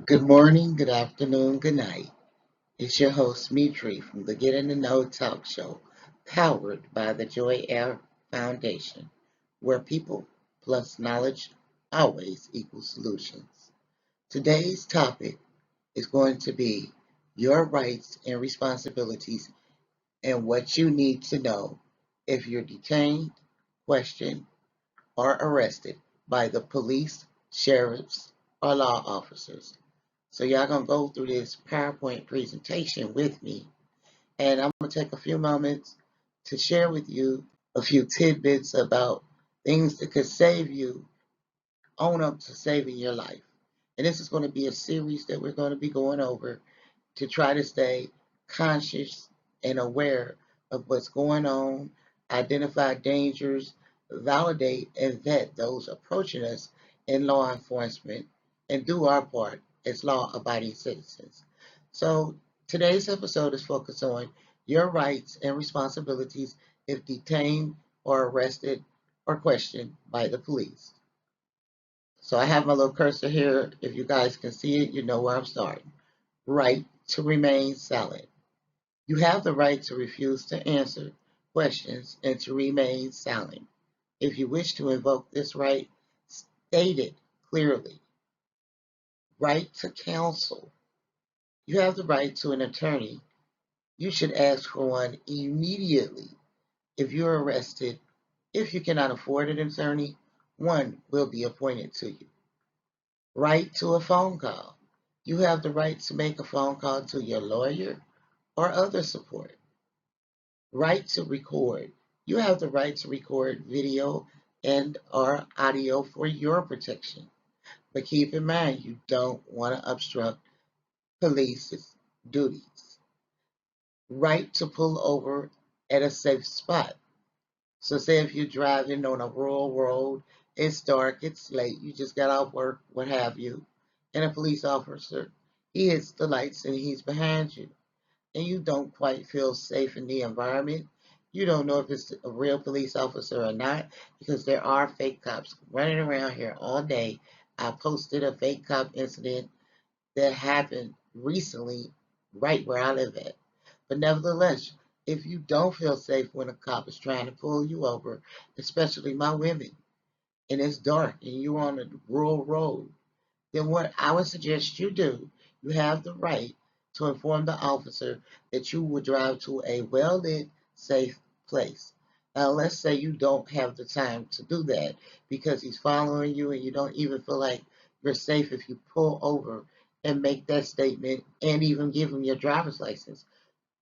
Good morning, good afternoon, good night. It's your host, Mitri, from the Get in the Know Talk Show, powered by the Joy Air Foundation, where people plus knowledge always equals solutions. Today's topic is going to be your rights and responsibilities and what you need to know if you're detained, questioned, or arrested by the police, sheriffs, or law officers. So y'all gonna go through this PowerPoint presentation with me, and I'm gonna take a few moments to share with you a few tidbits about things that could save you on up to saving your life. And this is going to be a series that we're going to be going over to try to stay conscious and aware of what's going on, identify dangers, validate and vet those approaching us in law enforcement, and do our part as law abiding citizens. So today's episode is focused on your rights and responsibilities if detained or arrested or questioned by the police. So I have my little cursor here. If you guys can see it, you know where I'm starting. Right to remain silent. You have the right to refuse to answer questions and to remain silent. If you wish to invoke this right, state it clearly. Right to counsel. You have the right to an attorney. You should ask for one immediately. If you're arrested, if you cannot afford an attorney, one will be appointed to you. Right to a phone call. You have the right to make a phone call to your lawyer or other support. Right to record. You have the right to record video and or audio for your protection. But keep in mind, you don't want to obstruct police's duties. Right to pull over at a safe spot. So say if you're driving on a rural road, it's dark, it's late, you just got off work, what have you, and a police officer, he hits the lights and he's behind you, and you don't quite feel safe in the environment. You don't know if it's a real police officer or not because there are fake cops running around here all day. I posted a fake cop incident that happened recently right where I live at. But nevertheless, if you don't feel safe when a cop is trying to pull you over, especially my women, and it's dark and you're on a rural road, then what I would suggest you do, you have the right to inform the officer that you will drive to a well-lit, safe place. Now, let's say you don't have the time to do that because he's following you and you don't even feel like you're safe if you pull over and make that statement and even give him your driver's license.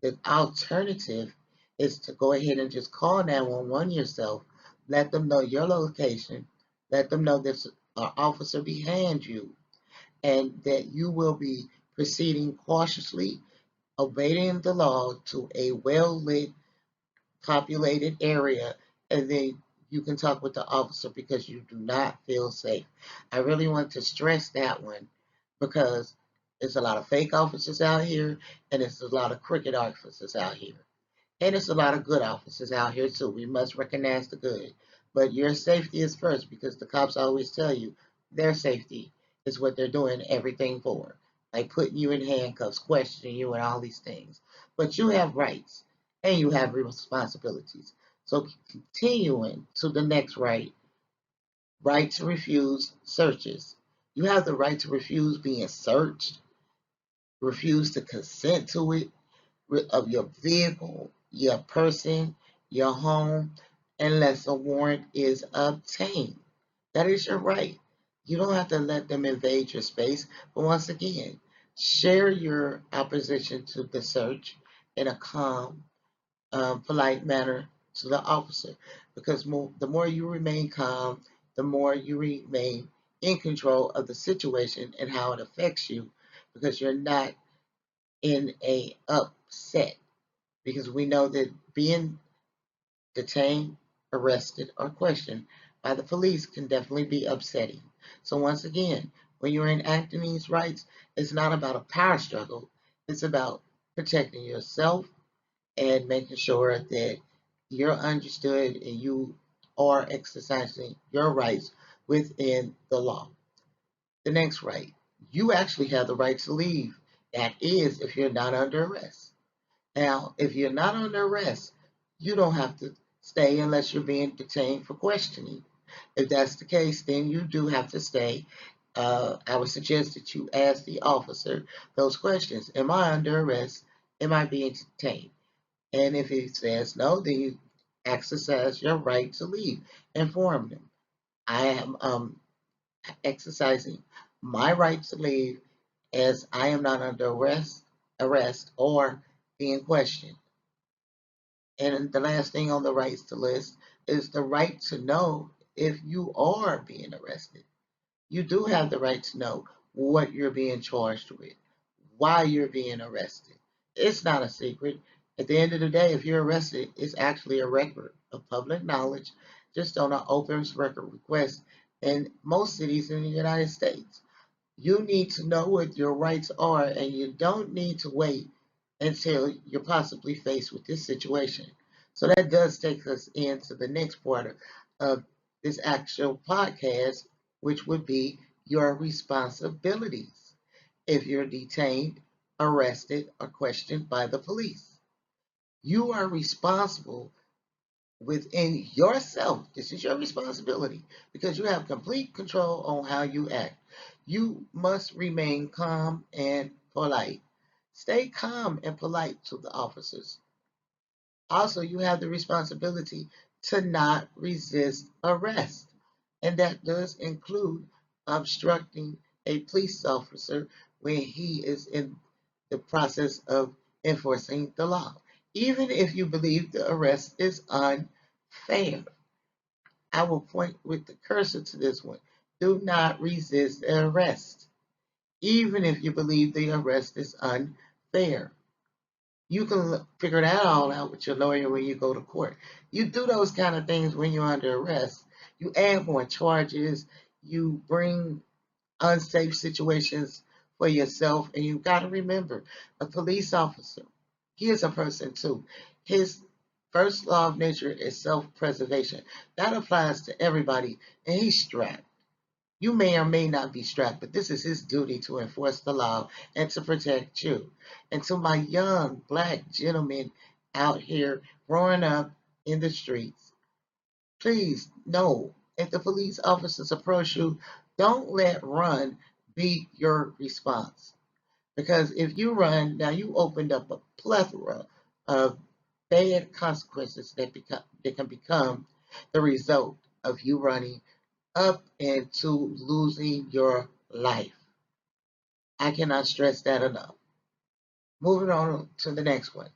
The alternative is to go ahead and just call 911 yourself, let them know your location, let them know there's an officer behind you, and that you will be proceeding cautiously, obeying the law to a well lit, populated area, and then you can talk with the officer because you do not feel safe. I really want to stress that one because there's a lot of fake officers out here, and there's a lot of crooked officers out here. And there's a lot of good officers out here too. We must recognize the good. But your safety is first because the cops always tell you their safety is what they're doing everything for. Like putting you in handcuffs, questioning you, and all these things. But you have rights and you have responsibilities. So continuing to the next right, right to refuse searches. You have the right to refuse being searched, refuse to consent to it, of your vehicle, your person, your home, unless a warrant is obtained. That is your right. You don't have to let them invade your space. But once again, share your opposition to the search in a calm, polite manner to the officer. Because the more you remain calm, the more you remain in control of the situation and how it affects you because you're not in a upset because we know that being detained, arrested, or questioned by the police can definitely be upsetting. So once again, when you're enacting these rights, it's not about a power struggle. It's about protecting yourself and making sure that you're understood and you are exercising your rights within the law. The next right, you actually have the right to leave. That is, if you're not under arrest. Now, if you're not under arrest, you don't have to stay unless you're being detained for questioning. If that's the case, then you do have to stay. I would suggest that you ask the officer those questions. Am I under arrest? Am I being detained? And if he says no, then you exercise your right to leave. Inform them. I am exercising my right to leave as I am not under arrest or being questioned. And the last thing on the rights to list is the right to know if you are being arrested. You do have the right to know what you're being charged with, why you're being arrested. It's not a secret. At the end of the day, if you're arrested, it's actually a record of public knowledge just on an open record request in most cities in the United States. You need to know what your rights are, and you don't need to wait until you're possibly faced with this situation. So that does take us into the next part of this actual podcast, which would be your responsibilities if you're detained, arrested, or questioned by the police. You are responsible within yourself. This is your responsibility because you have complete control on how you act. You must remain calm and polite. Stay calm and polite to the officers. Also, you have the responsibility to not resist arrest, and that does include obstructing a police officer when he is in the process of enforcing the law, even if you believe the arrest is unfair. I will point with the cursor to this one. Do not resist the arrest, even if you believe the arrest is unfair. You can figure that all out with your lawyer when you go to court. You do those kind of things when you're under arrest. You add more charges, you bring unsafe situations for yourself, and you got to remember a police officer, he is a person too. His first law of nature is self preservation. That applies to everybody, and he's strapped. You may or may not be strapped, but this is his duty to enforce the law and to protect you. And to my young black gentlemen out here growing up in the streets, please know if the police officers approach you, don't let run be your response. Because if you run, now you opened up a plethora of bad consequences that can become the result of you running up into losing your life. I cannot stress that enough. Moving on to the next one.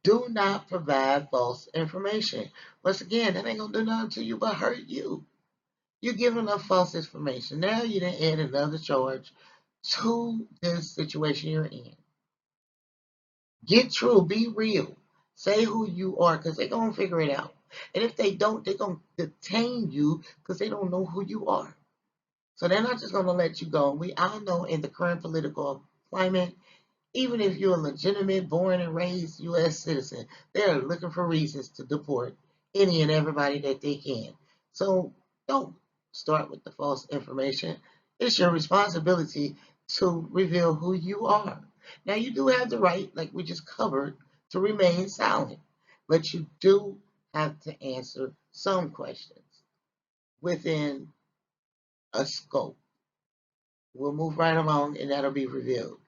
Do not provide false information. Once again, that ain't gonna do nothing to you but hurt you. You're giving up false information. Now you didn't add another charge to this situation you're in. Get true, be real. Say who you are, because they're gonna figure it out. And if they don't, they're gonna detain you because they don't know who you are. So they're not just going to let you go. We all know in the current political climate, even if you're a legitimate, born and raised U.S. citizen, they're looking for reasons to deport any and everybody that they can. So don't start with the false information. It's your responsibility to reveal who you are. Now, you do have the right, like we just covered, to remain silent, but you do have to answer some questions within a scope. We'll move right along and that'll be revealed.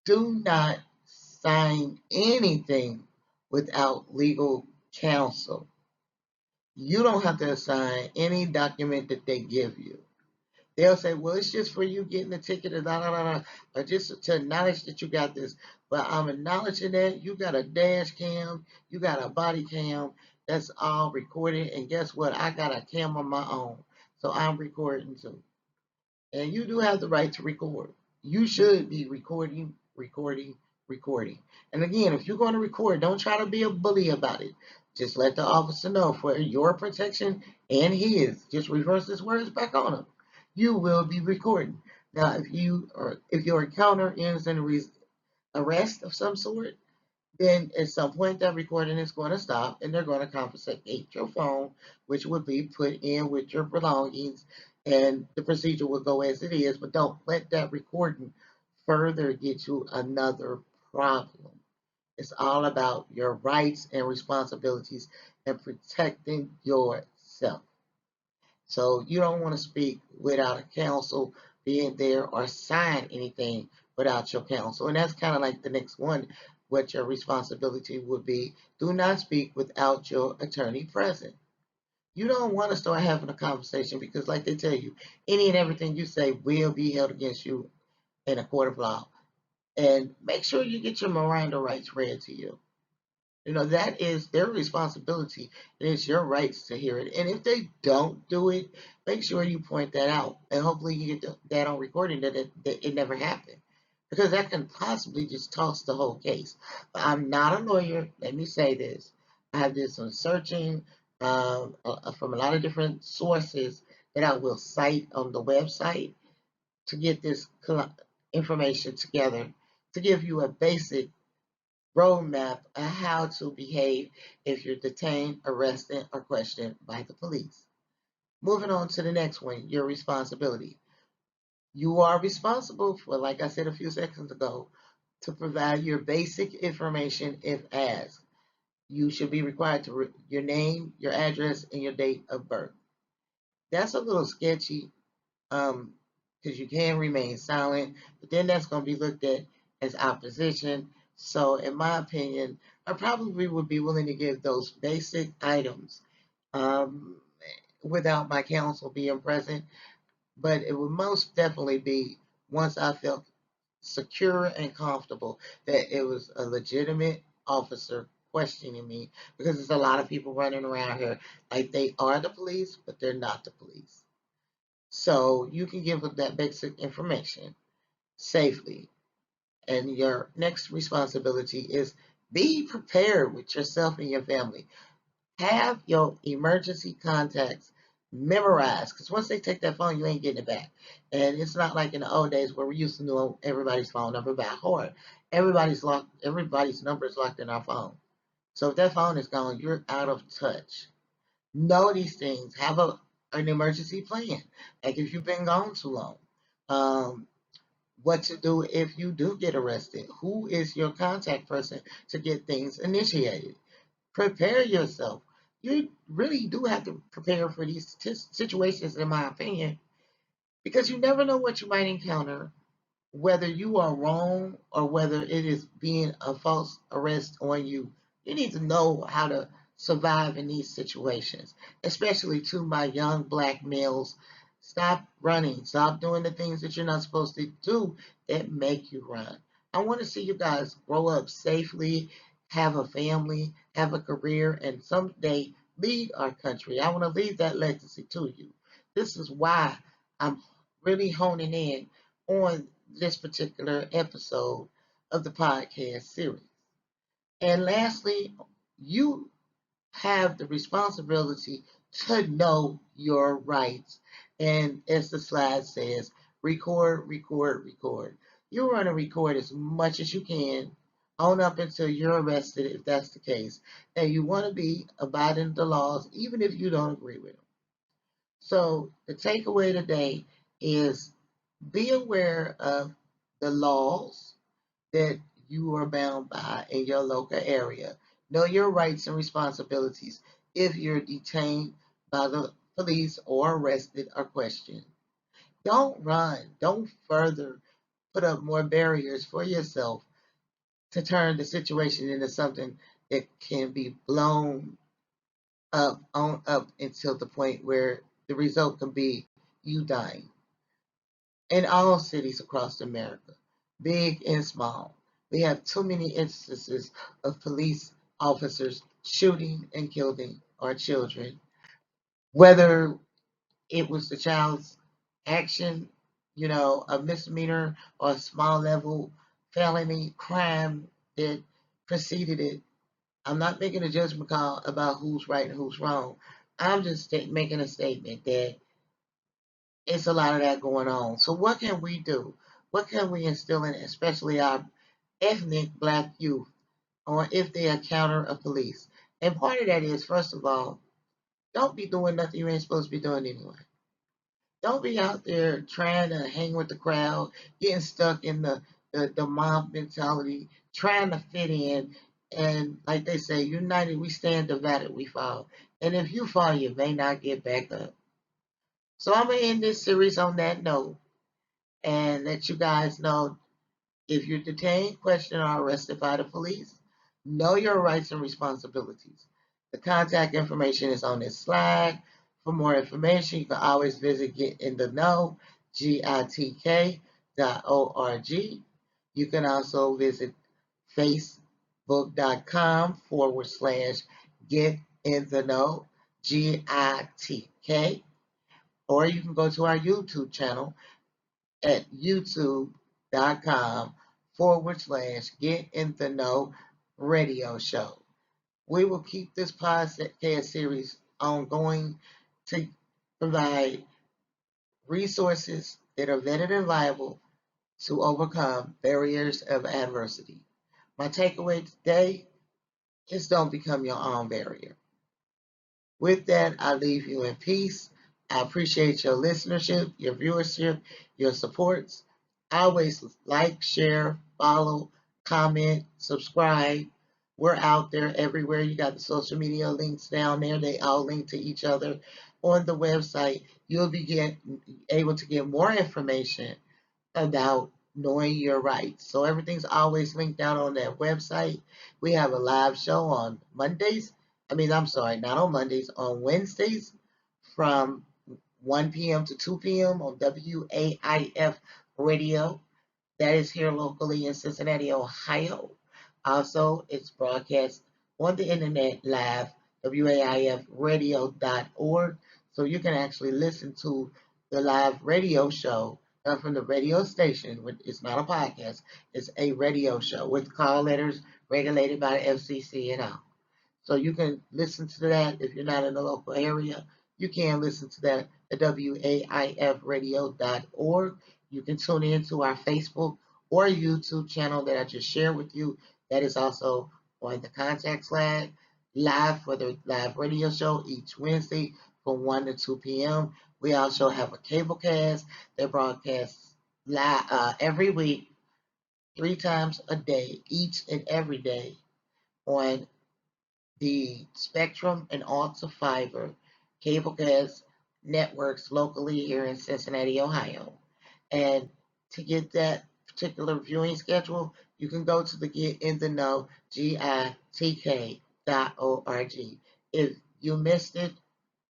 Do not sign anything without legal counsel. You don't have to sign any document that they give you. They'll say, well, it's just for you getting the ticket or, da, da, da, da, or just to acknowledge that you got this. But I'm acknowledging that you got a dash cam, you got a body cam, that's all recorded. And guess what? I got a cam of my own. So I'm recording too. And you do have the right to record. You should be recording, recording, recording. And again, if you're going to record, don't try to be a bully about it. Just let the officer know for your protection and his. Just reverse his words back on him. You will be recording. Now, if your encounter ends in arrest of some sort, then at some point that recording is going to stop and they're going to confiscate your phone, which would be put in with your belongings and the procedure will go as it is, but don't let that recording further get you another problem. It's all about your rights and responsibilities and protecting yourself. So you don't want to speak without a counsel being there or sign anything without your counsel. And that's kind of like the next one, what your responsibility would be. Do not speak without your attorney present. You don't want to start having a conversation because, like they tell you, any and everything you say will be held against you in a court of law. And make sure you get your Miranda rights read to you. You know, that is their responsibility, and it's your rights to hear it. And if they don't do it, make sure you point that out. And hopefully you get that on recording that it never happened. Because that can possibly just toss the whole case. But I'm not a lawyer. Let me say this. I have did some searching from a lot of different sources that I will cite on the website to get this information together to give you a basic roadmap on how to behave if you're detained, arrested, or questioned by the police. Moving on to the next one, your responsibility. You are responsible for, like I said a few seconds ago, to provide your basic information if asked. You should be required to your name, your address, and your date of birth. That's a little sketchy because you can remain silent, but then that's going to be looked at as opposition. So, in my opinion, I probably would be willing to give those basic items um, without my counsel being present, but it would most definitely be once I felt secure and comfortable that it was a legitimate officer questioning me because there's a lot of people running around here like they are the police, but they're not the police. So you can give them that basic information safely. And your next responsibility is be prepared with yourself and your family. Have your emergency contacts memorized because once they take that phone, you ain't getting it back. And it's not like in the old days where we used to know everybody's phone number by heart. Everybody's number is locked in our phone. So if that phone is gone, you're out of touch. Know these things. Have an emergency plan. Like if you've been gone too long. Um, what to do if you do get arrested. Who is your contact person to get things initiated? Prepare yourself. You really do have to prepare for these situations, in my opinion, because you never know what you might encounter, whether you are wrong or whether it is being a false arrest on you. You need to know how to survive in these situations, especially to my young black males. Stop running. Stop doing the things that you're not supposed to do that make you run. I want to see you guys grow up safely, have a family, have a career, and someday lead our country. I want to leave that legacy to you. This is why I'm really honing in on this particular episode of the podcast series. And lastly, you have the responsibility to know your rights. And as the slide says, record, record, record. You want to record as much as you can on up until you're arrested, if that's the case. And you want to be abiding the laws, even if you don't agree with them. So the takeaway today is be aware of the laws that you are bound by in your local area. Know your rights and responsibilities if you're detained by the police or arrested or questioned. Don't run. Don't further put up more barriers for yourself to turn the situation into something that can be blown up until the point where the result can be you dying. In all cities across America, big and small. We have too many instances of police officers shooting and killing our children, whether it was the child's action, a misdemeanor or a small level felony crime that preceded it. I'm not making a judgment call about who's right and who's wrong. I'm just making a statement that it's a lot of that going on. So what can we do? What can we instill in, especially our ethnic black youth, or if they encounter a police? And part of that is, first of all, don't be doing nothing you ain't supposed to be doing anyway. Don't be out there trying to hang with the crowd, getting stuck in the mob mentality, trying to fit in. And like they say, united we stand, divided we fall. And if you fall, you may not get back up. So I'm gonna end this series on that note and let you guys know if you're detained, questioned, or arrested by the police, know your rights and responsibilities. The contact information is on this slide. For more information, you can always visit Get in the Know, GiTK.org. You can also visit facebook.com/Get in the Know, GITK. Or you can go to our YouTube channel at youtube.com/Get in the Know radio show. We will keep this podcast series ongoing to provide resources that are vetted and viable to overcome barriers of adversity. My takeaway today is don't become your own barrier. With that, I leave you in peace. I appreciate your listenership, your viewership, your supports. Always like, share, follow, comment, subscribe. We're out there everywhere. You got the social media links down there. They all link to each other on the website. You'll be able to get more information about knowing your rights. So everything's always linked out on that website. We have a live show on Mondays. I'm sorry, not on Mondays, on Wednesdays from 1 p.m. to 2 p.m. on WAIF radio. That is here locally in Cincinnati, Ohio. Also, it's broadcast on the internet live, waifradio.org. So you can actually listen to the live radio show from the radio station. It's not a podcast, it's a radio show with call letters regulated by the FCC and all. So you can listen to that if you're not in the local area. You can listen to that at waifradio.org. You can tune in to our Facebook or YouTube channel that I just shared with you. That is also on the contact slide, live for the live radio show each Wednesday from 1 to 2 p.m. We also have a cable cast that broadcasts live every week, 3 times a day, each and every day on the Spectrum and Alta Fiber cablecast networks locally here in Cincinnati, Ohio. And to get that particular viewing schedule, you can go to the Get in the Know, GiTK.org. If you missed it,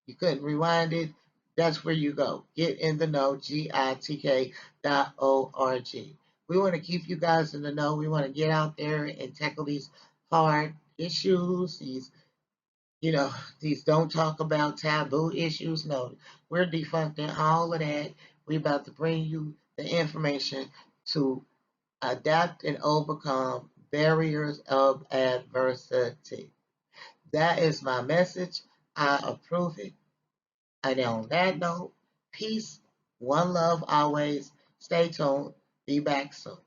you couldn't rewind it, that's where you go. Get in the Know, GiTK.org. We want to keep you guys in the know. We want to get out there and tackle these hard issues, these don't talk about taboo issues. No, we're defuncting all of that. We're about to bring you the information to adapt and overcome barriers of adversity. That is my message. I approve it. And on that note, peace, one love always. Stay tuned. Be back soon.